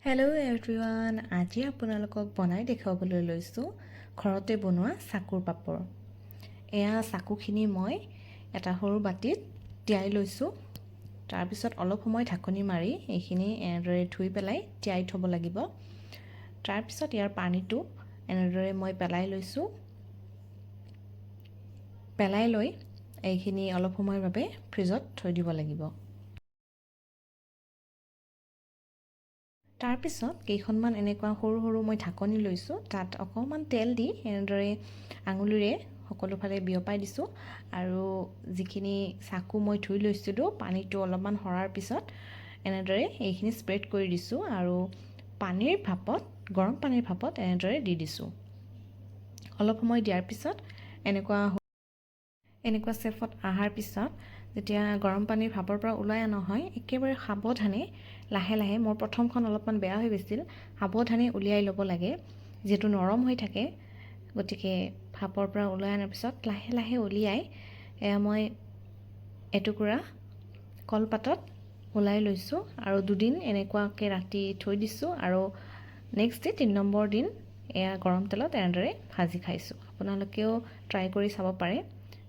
Hello' everyone, আজি আপোনালোকক বনাই দেখুৱাবলৈ লৈছোঁ ঘৰতে বনোৱা চাকুৰ পাপৰ। এয়া চাকুখিনি মই এটা সৰু বাতিত তিয়াই লৈছোঁ। তাৰপিছত অলপ সময় ঢাকনি মাৰি এইখিনি এনেদৰে ধুই পেলাই তিয়াই থ'ব লাগিব। তাৰপিছত ইয়াৰ পানীটো এনেদৰে মই পেলাই লৈছোঁ। পেলাই লৈ এইখিনি অলপ সময়ৰ বাবে ফ্ৰিজত থৈ দিব লাগিব। তাৰপিছত কেইখনমান এনেকুৱা সৰু সৰু মই ঢাকনি লৈছোঁ, তাত অকণমান তেল দি এনেদৰে আঙুলিৰে সকলোফালে বিয়পাই দিছোঁ আৰু যিখিনি চাকু মই ধুই লৈছিলোঁ পানীটো অলপমান সৰাৰ পিছত এনেদৰে এইখিনি স্প্ৰেড কৰি দিছোঁ আৰু গৰম পানীৰ ভাপত এনেদৰে দি দিছোঁ। অলপ সময় দিয়াৰ পিছত এনেকুৱা চেফত অহাৰ পিছত যেতিয়া গৰম পানীৰ ভাপৰ পৰা ওলাই অনা হয়, একেবাৰে সাৱধানে লাহে লাহে, মোৰ প্ৰথমখন অলপমান বেয়া হৈ গৈছিল, সাৱধানে উলিয়াই ল'ব লাগে যিহেতু নৰম হৈ থাকে। গতিকে ভাপৰ পৰা ওলাই অনাৰ পিছত লাহে লাহে উলিয়াই মই এটুকুৰা কলপাতত ওলাই লৈছোঁ আৰু 2 দিন এনেকুৱাকৈ ৰাতি থৈ দিছোঁ আৰু নেক্সট ডে 3 নম্বৰ দিন এয়া গৰম তেলত এনেদৰে ভাজি খাইছোঁ। আপোনালোকেও ট্ৰাই কৰি চাব পাৰে,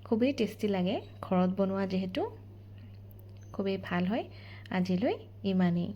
খুবেই টেষ্টি লাগে, ঘৰত বনোৱা যিহেতু খুবেই ভাল হয়। আজিলৈ ইমানেই।